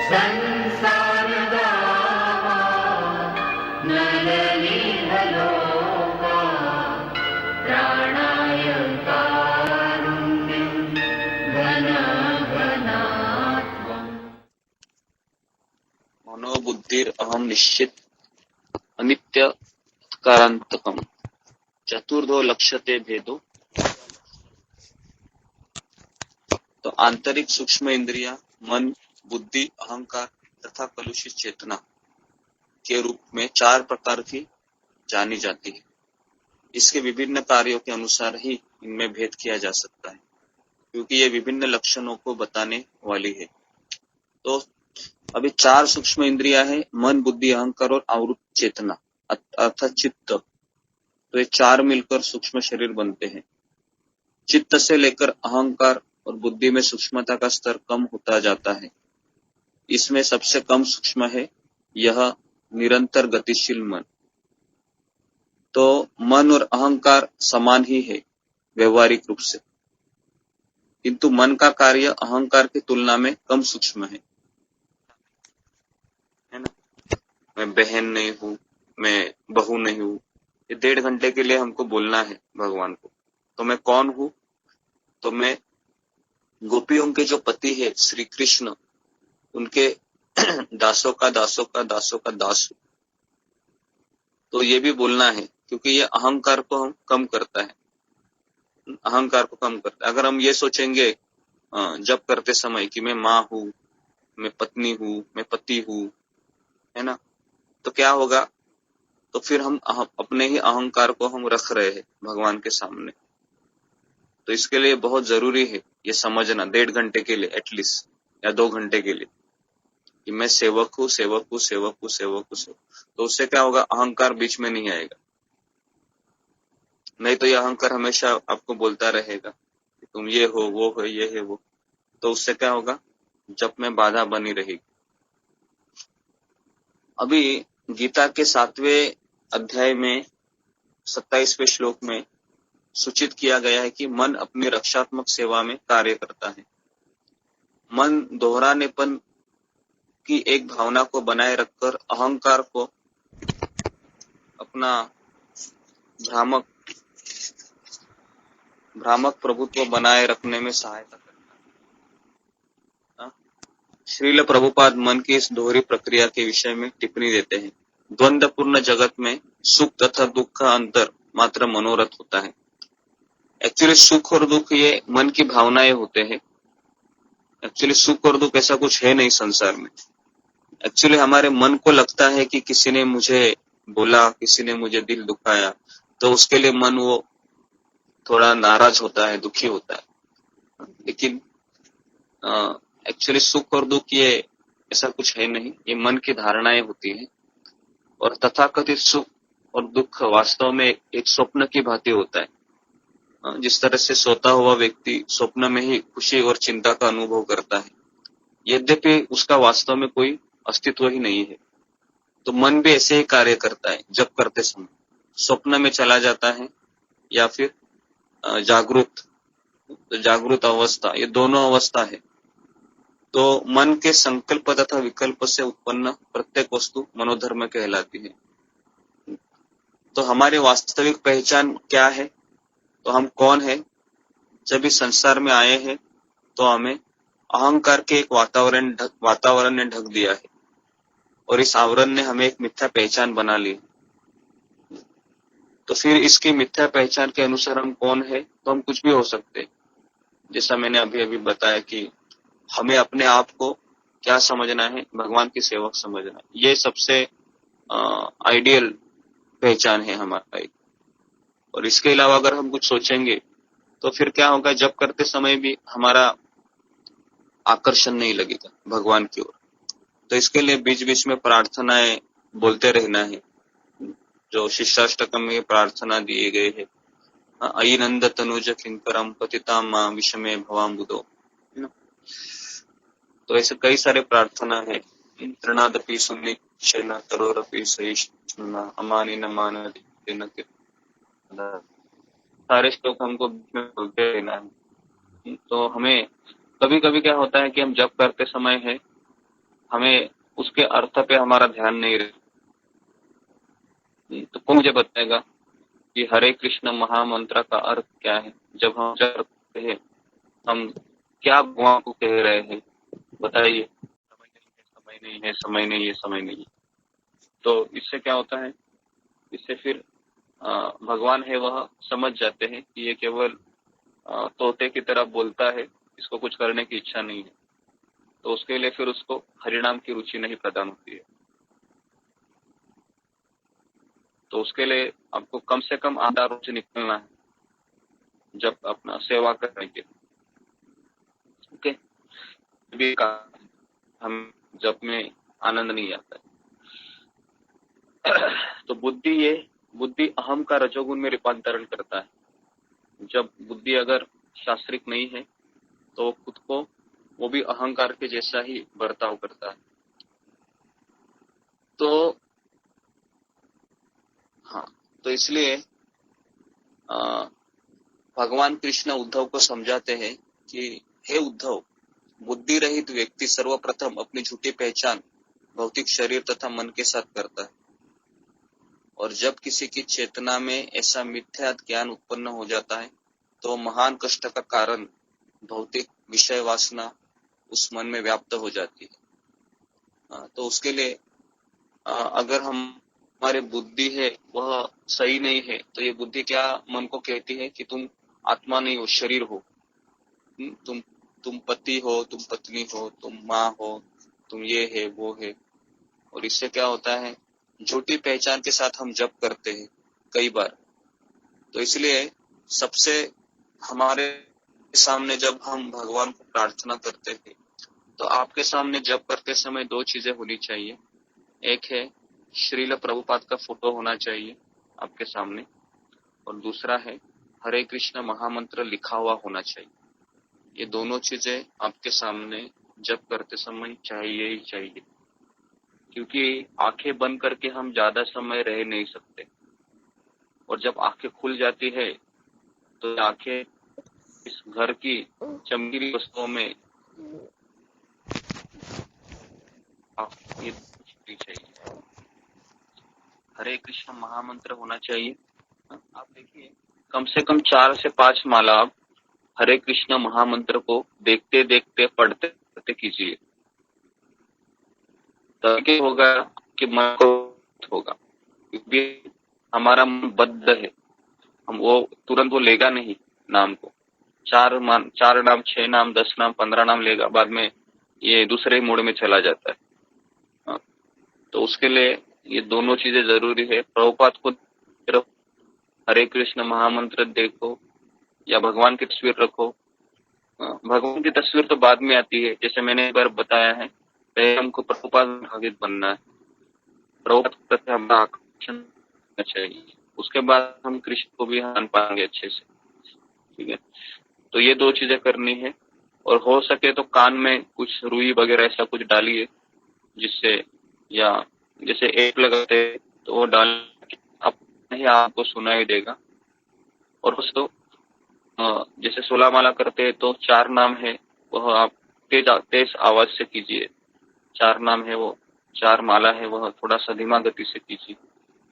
संसार दावा नलनीहलोका प्राणाय कारुण्यं घन घनात्वम्। मनोबुद्धिर अहम निश्चित अनित्य कारांतकम चतुर्धो लक्ष्यते भेदो। तो आंतरिक सूक्ष्म इंद्रिया मन, बुद्धि, अहंकार तथा कलुषित चेतना के रूप में चार प्रकार की जानी जाती है। इसके विभिन्न कार्यों के अनुसार ही इनमें भेद किया जा सकता है, क्योंकि ये विभिन्न लक्षणों को बताने वाली है। तो अभी चार सूक्ष्म इंद्रिया है, मन, बुद्धि, अहंकार और आवृत्त चेतना अर्थात चित्त। तो ये चार मिलकर सूक्ष्म शरीर बनते हैं। चित्त से लेकर अहंकार और बुद्धि में सूक्ष्मता का स्तर कम होता जाता है। इसमें सबसे कम सूक्ष्म है यह निरंतर गतिशील मन। तो मन और अहंकार समान ही है व्यवहारिक रूप से, किंतु मन का कार्य अहंकार की तुलना में कम सूक्ष्म है ना। मैं बहन नहीं हूँ, मैं बहू नहीं हूँ, ये 1.5 घंटे के लिए हमको बोलना है भगवान को। तो मैं कौन हूँ? तो मैं गोपियों के जो पति है श्री कृष्ण, उनके दासों का दास हूँ। तो ये भी बोलना है, क्योंकि ये अहंकार को हम कम करता है, अहंकार को कम करता है। अगर हम ये सोचेंगे जब करते समय कि मैं माँ हूँ, मैं पत्नी हूँ, मैं पति हूँ, है ना, तो क्या होगा? तो फिर हम अपने ही अहंकार को हम रख रहे हैं भगवान के सामने। तो इसके लिए बहुत जरूरी है ये समझना 1.5 घंटे के लिए एटलीस्ट, या 2 घंटे के लिए, कि मैं सेवक हूँ। तो उससे क्या होगा? अहंकार बीच में नहीं आएगा। नहीं तो ये अहंकार हमेशा आपको बोलता रहेगा कि तुम ये हो, वो हो, ये है वो। तो उससे क्या होगा? जब में बाधा बनी रहेगी। अभी गीता के 7वें अध्याय में 27वें श्लोक में सूचित किया गया है कि मन अपनी रक्षात्मक सेवा में कार्य करता है। मन दोहरानेपन की एक भावना को बनाए रखकर अहंकार को अपना भ्रामक प्रभुत्व बनाए रखने में सहायता करता है। श्रील प्रभुपाद मन की इस दोहरी प्रक्रिया के विषय में टिप्पणी देते हैं। द्वंद्वपूर्ण जगत में सुख तथा दुख का अंतर मात्र मनोरथ होता है। एक्चुअली सुख और दुख ये मन की भावनाएं होते हैं। एक्चुअली सुख और दुख ऐसा कुछ है नहीं संसार में। एक्चुअली हमारे मन को लगता है कि किसी ने मुझे बोला, किसी ने मुझे दिल दुखाया, तो उसके लिए मन वो थोड़ा नाराज होता है, दुखी होता है। लेकिन एक्चुअली सुख और दुख ये ऐसा कुछ है नहीं, ये मन की धारणाएं होती हैं। और तथाकथित सुख और दुख वास्तव में एक स्वप्न की भांति होता है। जिस तरह से सोता हुआ व्यक्ति स्वप्न में ही खुशी और चिंता का अनुभव करता है, यद्यपि उसका वास्तव में कोई अस्तित्व ही नहीं है। तो मन भी ऐसे ही कार्य करता है। जब करते समय स्वप्न में चला जाता है या फिर जागृत अवस्था, ये दोनों अवस्था है। तो मन के संकल्प तथा विकल्प से उत्पन्न प्रत्येक वस्तु मनोधर्म कहलाती है। तो हमारी वास्तविक पहचान क्या है? तो हम कौन है? जब इस संसार में आए हैं तो हमें अहंकार के एक वातावरण ने ढक दिया है, और इस आवरण ने हमें एक मिथ्या पहचान बना ली। तो फिर इसकी मिथ्या पहचान के अनुसार हम कौन है? तो हम कुछ भी हो सकते हैं। जैसा मैंने अभी अभी बताया कि हमें अपने आप को क्या समझना है? भगवान की सेवक समझना है। ये सबसे आइडियल पहचान है हमारा। और इसके अलावा अगर हम कुछ सोचेंगे तो फिर क्या होगा? जब करते समय भी हमारा आकर्षण नहीं लगेगा भगवान की ओर। तो इसके लिए बीच बीच में प्रार्थनाएं बोलते रहना है, जो शिष्टाष्टकम में प्रार्थना दिए गए हैं। अयि नंद तनुज किंकरम पतिताम मां विषमे भवाम बुधो, है ना। तो ऐसे कई सारे प्रार्थना है। तृणादपि सुनिश्चयना तरोरपि सहिष्णुना अमानि न मानति न किर। सारे श्लोक हमको बोलते रहना है। तो हमें कभी कभी क्या होता है कि हम जप करते समय है हमें उसके अर्थ पे हमारा ध्यान नहीं रहता। तो कौन मुझे बताएगा कि हरे कृष्ण महामंत्र का अर्थ क्या है? जब हम करते हैं हम क्या भगवान को कह रहे हैं? बताइए। समय नहीं है, समय नहीं है, समय नहीं है। तो इससे क्या होता है? इससे फिर भगवान है वह समझ जाते हैं कि ये केवल तोते की तरह बोलता है, इसको कुछ करने की इच्छा नहीं है। तो उसके लिए फिर उसको हरिनाम की रुचि नहीं प्रदान होती है। तो उसके लिए आपको कम से कम आधा रोज निकलना है जब अपना सेवा करने के। ओके, भी हम जब में आनंद नहीं आता है। तो बुद्धि अहम का रजोगुण में रूपांतरण करता है। जब बुद्धि अगर शास्त्रिक नहीं है तो खुद को वो भी अहंकार के जैसा ही बर्ताव करता है। तो हाँ, तो इसलिए भगवान कृष्ण उद्धव को समझाते हैं कि हे उद्धव, बुद्धि रहित व्यक्ति सर्वप्रथम अपनी झूठी पहचान भौतिक शरीर तथा मन के साथ करता है, और जब किसी की चेतना में ऐसा मिथ्या ज्ञान उत्पन्न हो जाता है तो महान कष्ट का कारण भौतिक विषय वासना उस मन में व्याप्त हो जाती है। तो उसके लिए अगर हमारे बुद्धि है वह सही नहीं है तो ये बुद्धि क्या मन को कहती है कि तुम आत्मा नहीं हो, शरीर हो। तुम पति हो, तुम पत्नी हो, तुम माँ हो, तुम ये है वो है। और इससे क्या होता है? झूठी पहचान के साथ हम जप करते हैं कई बार। तो इसलिए सबसे हमारे सामने जब हम भगवान को प्रार्थना करते हैं तो आपके सामने जप करते समय दो चीजें होनी चाहिए। एक है श्रील प्रभुपाद का फोटो होना चाहिए आपके सामने, और दूसरा है हरे कृष्ण महामंत्र लिखा हुआ होना चाहिए। ये दोनों चीजें आपके सामने जप करते समय चाहिए ही चाहिए, क्योंकि आंखें बंद करके हम ज्यादा समय रह नहीं सकते। और जब आंखें खुल जाती है तो आंखें इस घर की चमकीली वस्तुओं में ये चाहिए। हरे कृष्ण महामंत्र होना चाहिए। आप देखिए, कम से कम 4 से 5 माला आप हरे कृष्ण महामंत्र को देखते देखते पढ़ते पढ़ते कीजिए। तभी होगा कि मन को होगा, क्योंकि हमारा मन बद्ध है। हम वो तुरंत वो लेगा नहीं नाम को। 4 नाम, 6 नाम, 10 नाम, 15 नाम लेगा, बाद में ये दूसरे मोड में चला जाता है। तो उसके लिए ये दोनों चीजें जरूरी है। प्रभुपाद को हरे कृष्ण महामंत्र देखो या भगवान की तस्वीर रखो। भगवान की तस्वीर तो बाद में आती है, जैसे मैंने एक बार बताया है, पहले हमको प्रभुपाद भावित बनना है, प्रभुपाद प्रति हमारा आकर्षण चाहिए, उसके बाद हम कृष्ण को भी जान पाएंगे अच्छे से। ठीक है, तो ये दो चीजें करनी है। और हो सके तो कान में कुछ रुई वगैरह ऐसा कुछ डालिए, जिससे, या जैसे एक लगाते तो वो डाल अपने ही आपको सुनाई देगा। और दोस्तों, जैसे 16 माला करते हैं तो 4 नाम है वह आप तेज आवाज से कीजिए। 4 नाम है वो, 4 माला है वह थोड़ा सा धीमा गति से कीजिए,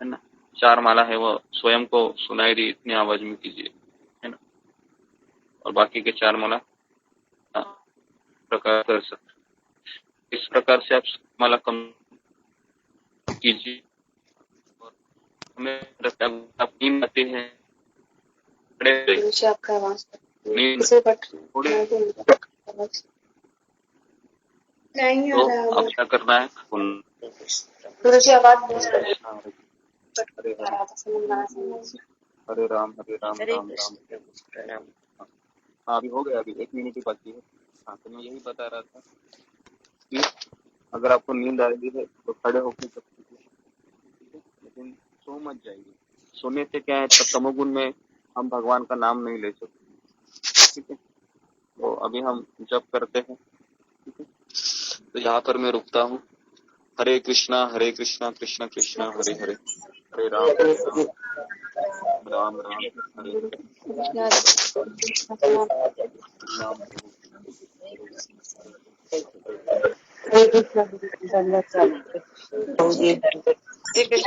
है ना। 4 माला है वह स्वयं को सुनाई दे इतनी आवाज में कीजिए, है ना। और बाकी के 4 माला प्रकार कर सकते। इस प्रकार से आप माला कम कीजिए। और हमें आप नींद आती है, आपका आवाज नींद थोड़ी नहीं आ तो रहा अब क्या करना है? आवाज हरे राम राम राम। हाँ, अभी हो गया, अभी 1 मिनट ही बाकी है। हाँ, तो मैं यही बता रहा था कि अगर आपको नींद आ रही है तो खड़े होकर जब कीजिए, लेकिन सो मत जाइए। सोने से क्या है, तमोगुण में हम भगवान का नाम नहीं ले सकते। ठीक है, तो अभी हम जप करते हैं। ठीक है, तो यहाँ पर मैं रुकता हूँ। हरे कृष्णा कृष्णा कृष्णा हरे हरे, हरे राम राम राम हरे राम। ठीक है